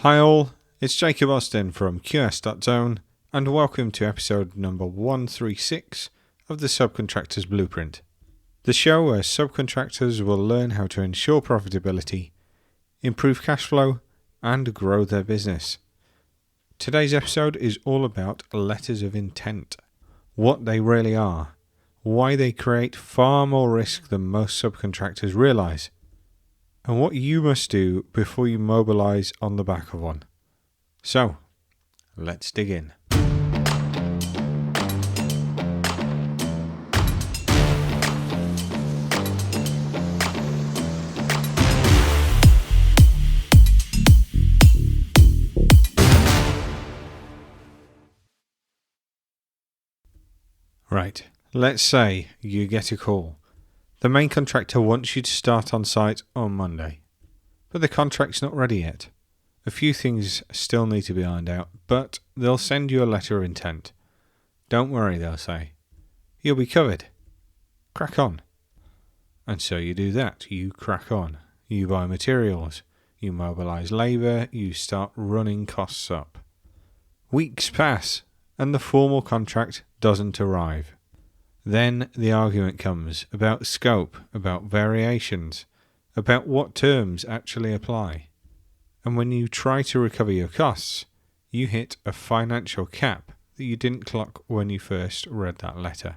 Hi all, it's Jacob Austin from QS.Zone and welcome to episode number 136 of the Subcontractors Blueprint, the show where subcontractors will learn how to ensure profitability, improve cash flow and grow their business. Today's episode is all about letters of intent, what they really are, why they create far more risk than most subcontractors realise, and what you must do before you mobilise on the back of one. So, let's dig in. Right, let's say you get a call. The main contractor wants you to start on site on Monday, but the contract's not ready yet. A few things still need to be ironed out, but they'll send you a letter of intent. Don't worry, they'll say. You'll be covered. Crack on. And so you do that. You crack on. You buy materials. You mobilise labour. You start running costs up. Weeks pass, and the formal contract doesn't arrive. Then the argument comes about scope, about variations, about what terms actually apply. And when you try to recover your costs, you hit a financial cap that you didn't clock when you first read that letter.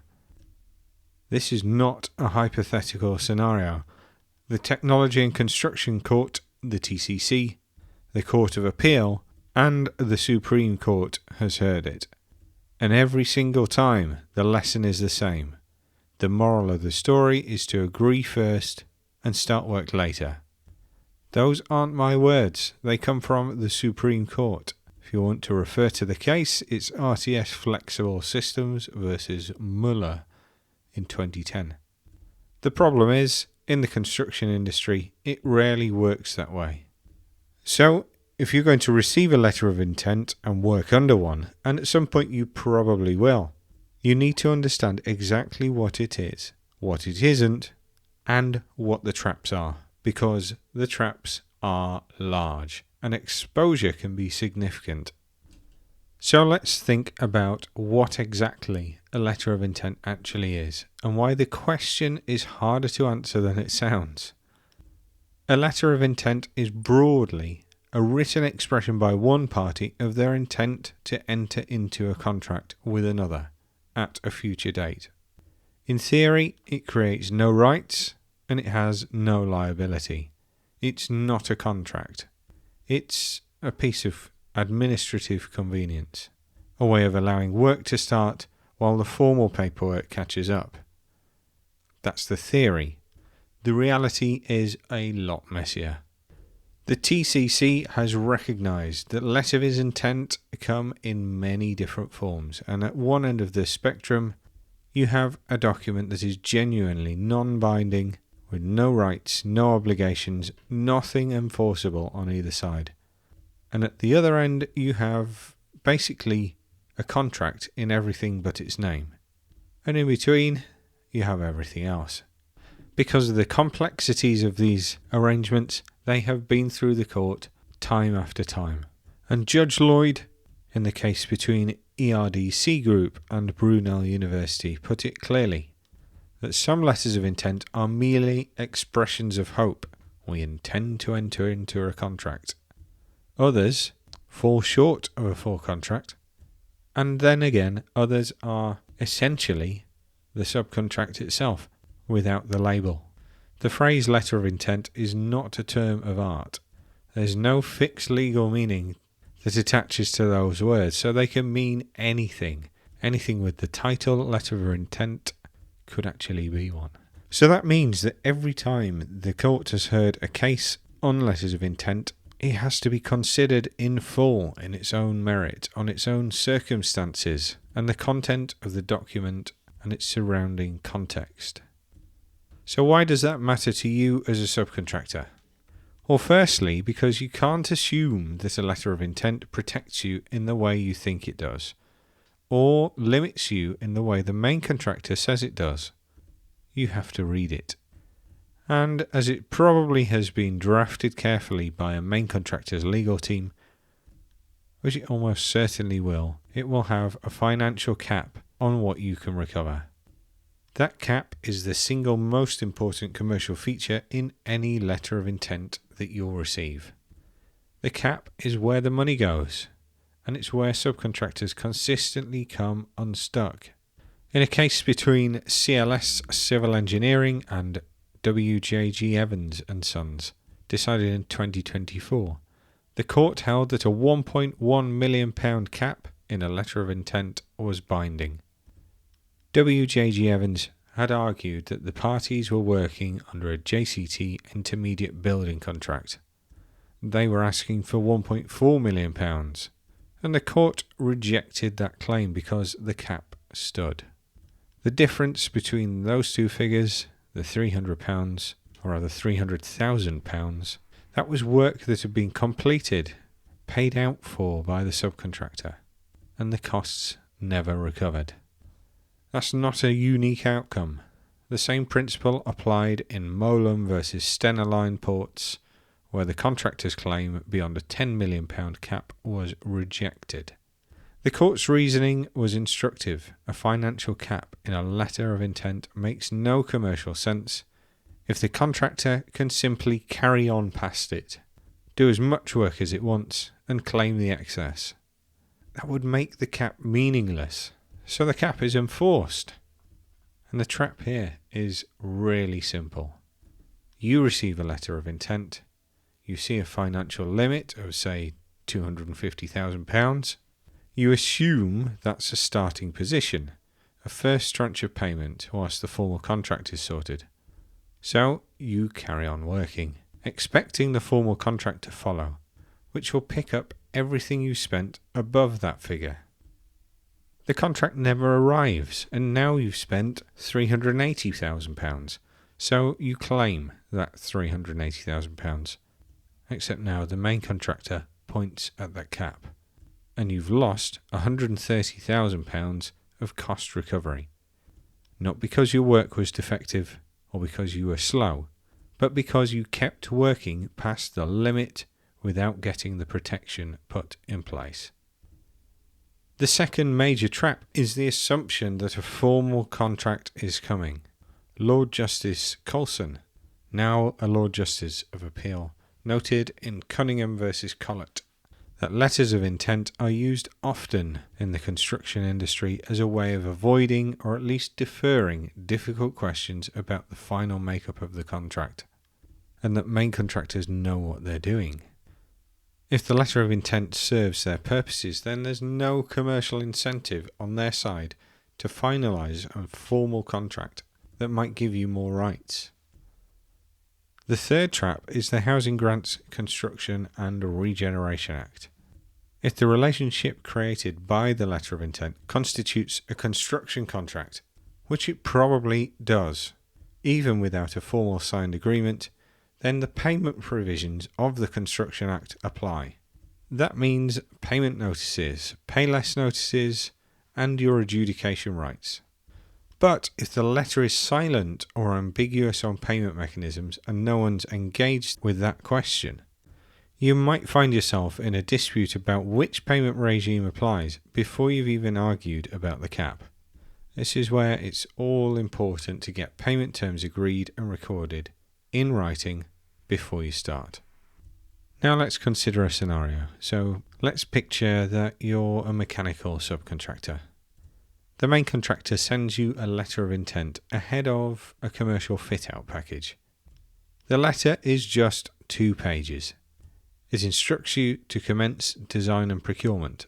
This is not a hypothetical scenario. The Technology and Construction Court, the TCC, the Court of Appeal, and the Supreme Court has heard it. And every single time, the lesson is the same. The moral of the story is to agree first and start work later. Those aren't my words. They come from the Supreme Court. If you want to refer to the case, it's RTS Flexible Systems versus Muller in 2010. The problem is, in the construction industry, it rarely works that way. So, if you're going to receive a letter of intent and work under one, and at some point you probably will, you need to understand exactly what it is, what it isn't, and what the traps are, because the traps are large and exposure can be significant. So let's think about what exactly a letter of intent actually is, and why the question is harder to answer than it sounds. A letter of intent is broadly a written expression by one party of their intent to enter into a contract with another at a future date. In theory, it creates no rights and it has no liability. It's not a contract. It's a piece of administrative convenience, a way of allowing work to start while the formal paperwork catches up. That's the theory. The reality is a lot messier. The TCC has recognised that letters of intent come in many different forms, and at one end of the spectrum, you have a document that is genuinely non-binding, with no rights, no obligations, nothing enforceable on either side. And at the other end, you have basically a contract in everything but its name. And in between, you have everything else. Because of the complexities of these arrangements, they have been through the court time after time. And Judge Lloyd, in the case between ERDC Group and Brunel University, put it clearly that some letters of intent are merely expressions of hope. We intend to enter into a contract. Others fall short of a full contract. And then again, others are essentially the subcontract itself, without the label. The phrase letter of intent is not a term of art. There's no fixed legal meaning that attaches to those words, so they can mean anything. Anything with the title letter of intent could actually be one. So that means that every time the court has heard a case on letters of intent, it has to be considered in full in its own merit, on its own circumstances, and the content of the document and its surrounding context. So why does that matter to you as a subcontractor? Well, firstly, because you can't assume that a letter of intent protects you in the way you think it does, or limits you in the way the main contractor says it does. You have to read it. And as it probably has been drafted carefully by a main contractor's legal team, which it almost certainly will, it will have a financial cap on what you can recover. That cap is the single most important commercial feature in any letter of intent that you'll receive. The cap is where the money goes, and it's where subcontractors consistently come unstuck. In a case between CLS Civil Engineering and WJG Evans and Sons, decided in 2024, the court held that a £1.1 million cap in a letter of intent was binding. WJG Evans had argued that the parties were working under a JCT intermediate building contract. They were asking for £1.4 million, and the court rejected that claim because the cap stood. The difference between those two figures, the £300, or rather £300,000, that was work that had been completed, paid out for by the subcontractor, and the costs never recovered. That's not a unique outcome. The same principle applied in Molum versus Stena Line ports, where the contractor's claim beyond a £10 million cap was rejected. The court's reasoning was instructive. A financial cap in a letter of intent makes no commercial sense if the contractor can simply carry on past it, do as much work as it wants, and claim the excess. That would make the cap meaningless. So the cap is enforced. And the trap here is really simple. You receive a letter of intent. You see a financial limit of, say, £250,000. You assume that's a starting position, a first tranche of payment whilst the formal contract is sorted. So you carry on working, expecting the formal contract to follow, which will pick up everything you spent above that figure. The contract never arrives, and now you've spent £380,000, so you claim that £380,000. Except now the main contractor points at that cap, and you've lost £130,000 of cost recovery. Not because your work was defective or because you were slow, but because you kept working past the limit without getting the protection put in place. The second major trap is the assumption that a formal contract is coming. Lord Justice Colson, now a Lord Justice of Appeal, noted in Cunningham versus Collett that letters of intent are used often in the construction industry as a way of avoiding or at least deferring difficult questions about the final makeup of the contract, and that main contractors know what they're doing. If the letter of intent serves their purposes, then there's no commercial incentive on their side to finalise a formal contract that might give you more rights. The third trap is the Housing Grants, Construction and Regeneration Act. If the relationship created by the letter of intent constitutes a construction contract, which it probably does, even without a formal signed agreement, then the payment provisions of the Construction Act apply. That means payment notices, pay less notices, and your adjudication rights. But if the letter is silent or ambiguous on payment mechanisms and no one's engaged with that question, you might find yourself in a dispute about which payment regime applies before you've even argued about the cap. This is where it's all important to get payment terms agreed and recorded in writing before you start. Now let's consider a scenario. So let's picture that you're a mechanical subcontractor. The main contractor sends you a letter of intent ahead of a commercial fit-out package. The letter is just 2 pages. It instructs you to commence design and procurement.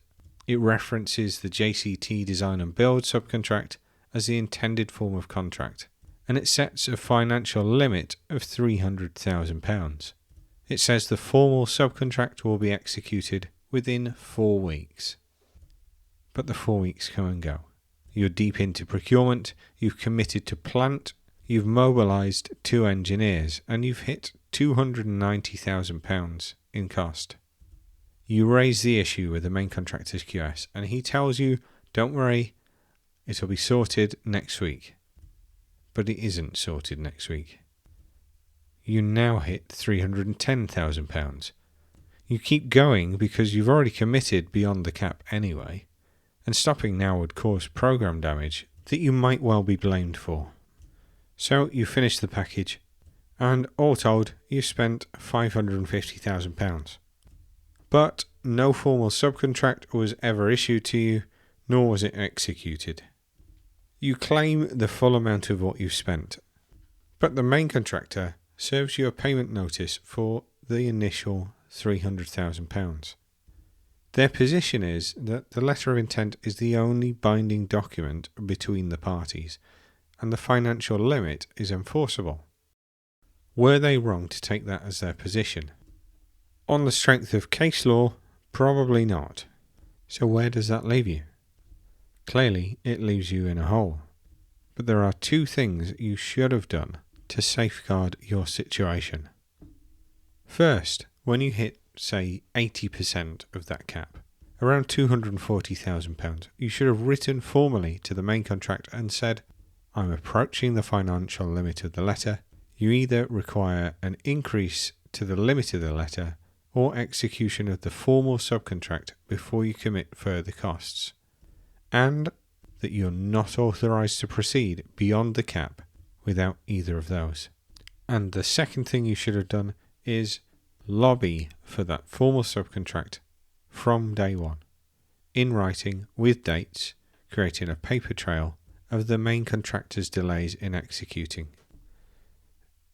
It references the JCT design and build subcontract as the intended form of contract, and it sets a financial limit of £300,000. It says the formal subcontract will be executed within 4 weeks. But the 4 weeks come and go. You're deep into procurement, you've committed to plant, you've mobilised 2 engineers, and you've hit £290,000 in cost. You raise the issue with the main contractor's QS, and he tells you, don't worry, it'll be sorted next week. But it isn't sorted next week. You now hit £310,000. You keep going because you've already committed beyond the cap anyway, and stopping now would cause program damage that you might well be blamed for. So you finish the package, and all told, you spent £550,000. But no formal subcontract was ever issued to you, nor was it executed. You claim the full amount of what you've spent, but the main contractor serves you a payment notice for the initial £300,000. Their position is that the letter of intent is the only binding document between the parties, and the financial limit is enforceable. Were they wrong to take that as their position? On the strength of case law, probably not. So where does that leave you? Clearly, it leaves you in a hole. But there are two things you should have done to safeguard your situation. First, when you hit, say, 80% of that cap, around £240,000, you should have written formally to the main contract and said, I'm approaching the financial limit of the letter. You either require an increase to the limit of the letter or execution of the formal subcontract before you commit further costs, and that you're not authorised to proceed beyond the cap without either of those. And the second thing you should have done is lobby for that formal subcontract from day one, in writing with dates, creating a paper trail of the main contractor's delays in executing.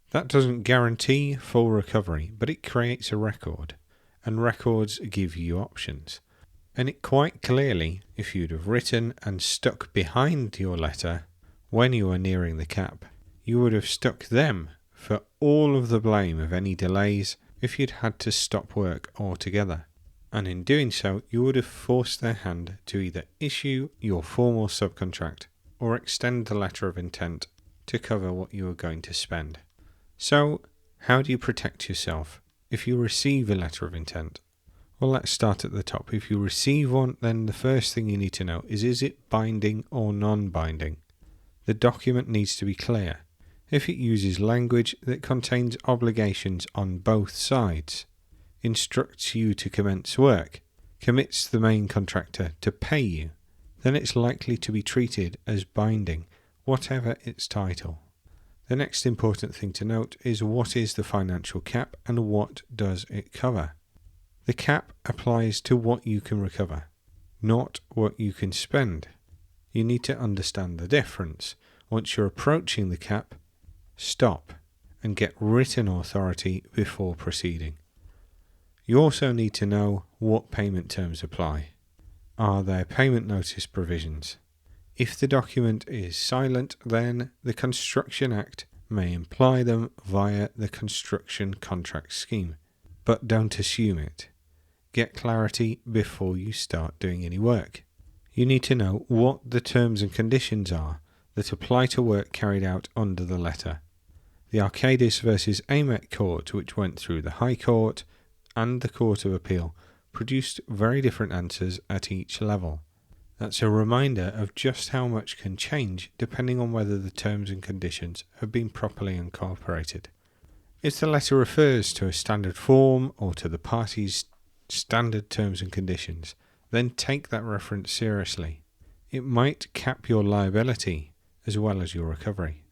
That doesn't guarantee full recovery, but it creates a record, and records give you options. And it quite clearly, if you'd have written and stuck behind your letter when you were nearing the cap, you would have stuck them for all of the blame of any delays if you'd had to stop work altogether. And in doing so, you would have forced their hand to either issue your formal subcontract or extend the letter of intent to cover what you were going to spend. So, how do you protect yourself if you receive a letter of intent? Well, let's start at the top. If you receive one, then the first thing you need to know is it binding or non-binding? The document needs to be clear. If it uses language that contains obligations on both sides, instructs you to commence work, commits the main contractor to pay you, then it's likely to be treated as binding, whatever its title. The next important thing to note is what is the financial cap and what does it cover. The cap applies to what you can recover, not what you can spend. You need to understand the difference. Once you're approaching the cap, stop and get written authority before proceeding. You also need to know what payment terms apply. Are there payment notice provisions? If the document is silent, then the Construction Act may imply them via the construction contract scheme, but don't assume it. Get clarity before you start doing any work. You need to know what the terms and conditions are that apply to work carried out under the letter. The Arcadis versus Amet Court, which went through the High Court and the Court of Appeal, produced very different answers at each level. That's a reminder of just how much can change depending on whether the terms and conditions have been properly incorporated. If the letter refers to a standard form or to the parties' standard terms and conditions, then take that reference seriously. It might cap your liability as well as your recovery.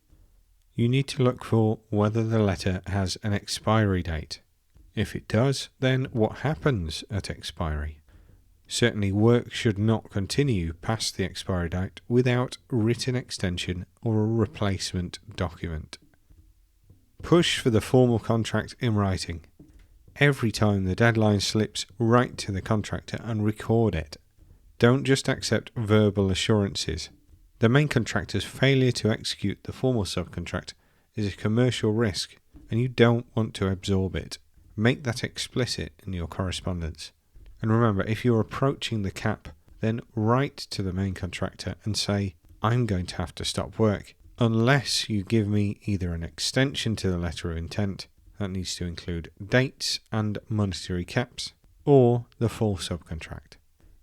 You need to look for whether the letter has an expiry date. If it does, then what happens at expiry? Certainly work should not continue past the expiry date without written extension or a replacement document. Push for the formal contract in writing. Every time the deadline slips, write to the contractor and record it. Don't just accept verbal assurances. The main contractor's failure to execute the formal subcontract is a commercial risk, and you don't want to absorb it. Make that explicit in your correspondence. And remember, if you're approaching the cap, then write to the main contractor and say, I'm going to have to stop work unless you give me either an extension to the letter of intent, that needs to include dates and monetary caps, or the full subcontract.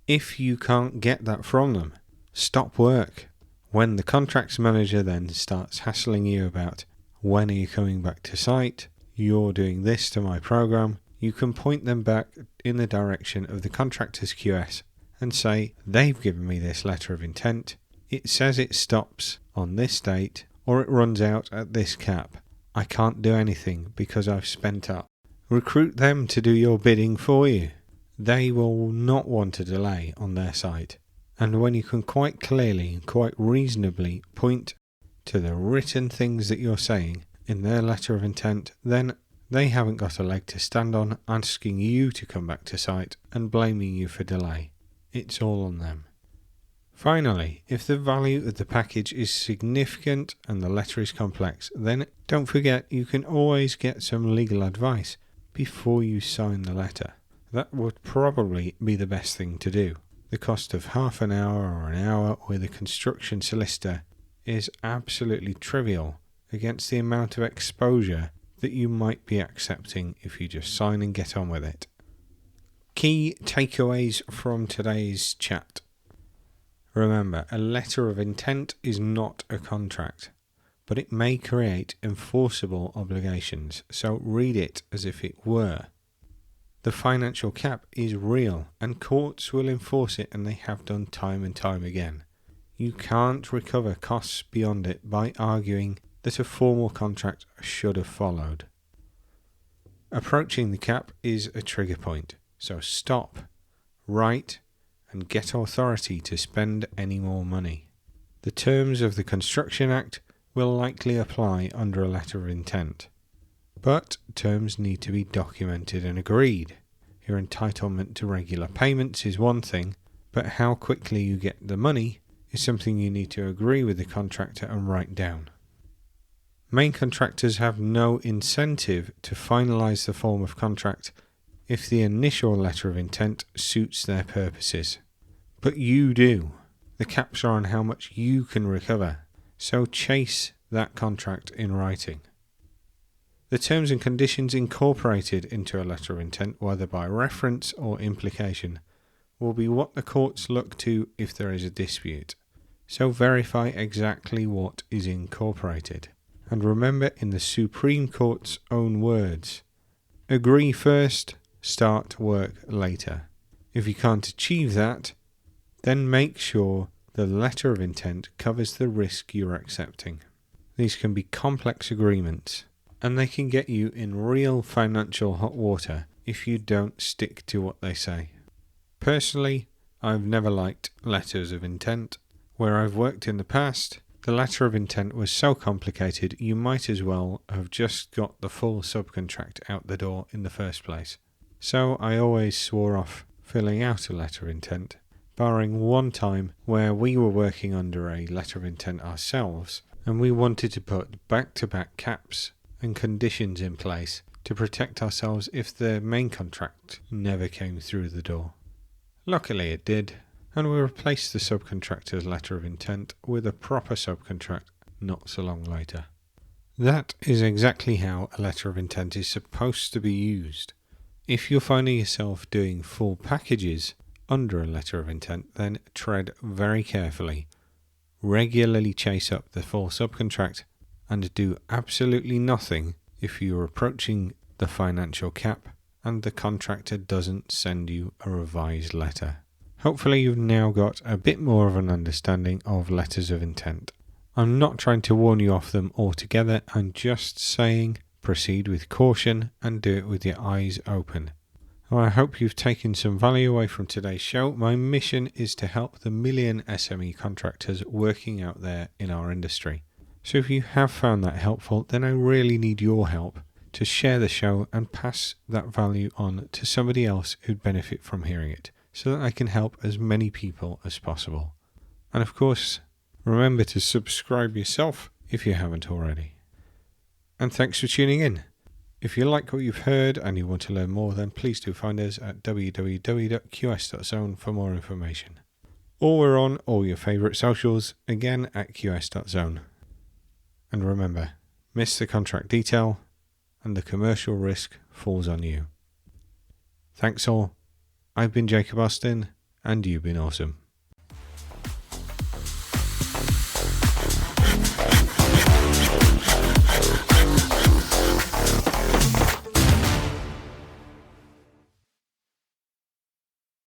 If you can't get that from them, stop work. When the contracts manager then starts hassling you about when are you coming back to site, you're doing this to my program, you can point them back in the direction of the contractor's QS and say, they've given me this letter of intent. It says it stops on this date or it runs out at this cap. I can't do anything because I've spent up. Recruit them to do your bidding for you. They will not want a delay on their side. And when you can quite clearly and quite reasonably point to the written things that you're saying in their letter of intent, then they haven't got a leg to stand on asking you to come back to site and blaming you for delay. It's all on them. Finally, if the value of the package is significant and the letter is complex, then don't forget you can always get some legal advice before you sign the letter. That would probably be the best thing to do. The cost of half an hour or an hour with a construction solicitor is absolutely trivial against the amount of exposure that you might be accepting if you just sign and get on with it. Key takeaways from today's chat. Remember, a letter of intent is not a contract, but it may create enforceable obligations, so read it as if it were. The financial cap is real, and courts will enforce it, and they have done time and time again. You can't recover costs beyond it by arguing that a formal contract should have followed. Approaching the cap is a trigger point, so stop, write, and get authority to spend any more money. The terms of the Construction Act will likely apply under a letter of intent, but terms need to be documented and agreed. Your entitlement to regular payments is one thing, but how quickly you get the money is something you need to agree with the contractor and write down. Main contractors have no incentive to finalise the form of contract if the initial letter of intent suits their purposes. But you do. The caps are on how much you can recover, so chase that contract in writing. The terms and conditions incorporated into a letter of intent, whether by reference or implication, will be what the courts look to if there is a dispute. So verify exactly what is incorporated. And remember, in the Supreme Court's own words, agree first, start work later. If you can't achieve that, then make sure the letter of intent covers the risk you're accepting. These can be complex agreements, and they can get you in real financial hot water if you don't stick to what they say. Personally, I've never liked letters of intent. Where I've worked in the past, the letter of intent was so complicated you might as well have just got the full subcontract out the door in the first place. So I always swore off filling out a letter of intent, barring one time where we were working under a letter of intent ourselves and we wanted to put back-to-back caps and conditions in place to protect ourselves if the main contract never came through the door. Luckily it did, and we replaced the subcontractor's letter of intent with a proper subcontract not so long later. That is exactly how a letter of intent is supposed to be used. If you're finding yourself doing full packages under a letter of intent, then tread very carefully. Regularly chase up the full subcontract and do absolutely nothing if you're approaching the financial cap and the contractor doesn't send you a revised letter. Hopefully you've now got a bit more of an understanding of letters of intent. I'm not trying to warn you off them altogether, I'm just saying proceed with caution and do it with your eyes open. Well, I hope you've taken some value away from today's show. My mission is to help the million SME contractors working out there in our industry. So if you have found that helpful, then I really need your help to share the show and pass that value on to somebody else who'd benefit from hearing it, so that I can help as many people as possible. And of course, remember to subscribe yourself if you haven't already. And thanks for tuning in. If you like what you've heard and you want to learn more, then please do find us at www.QS.Zone for more information. Or we're on all your favourite socials, again at QS.Zone. And remember, miss the contract detail and the commercial risk falls on you. Thanks all. I've been Jacob Austin, and you've been awesome.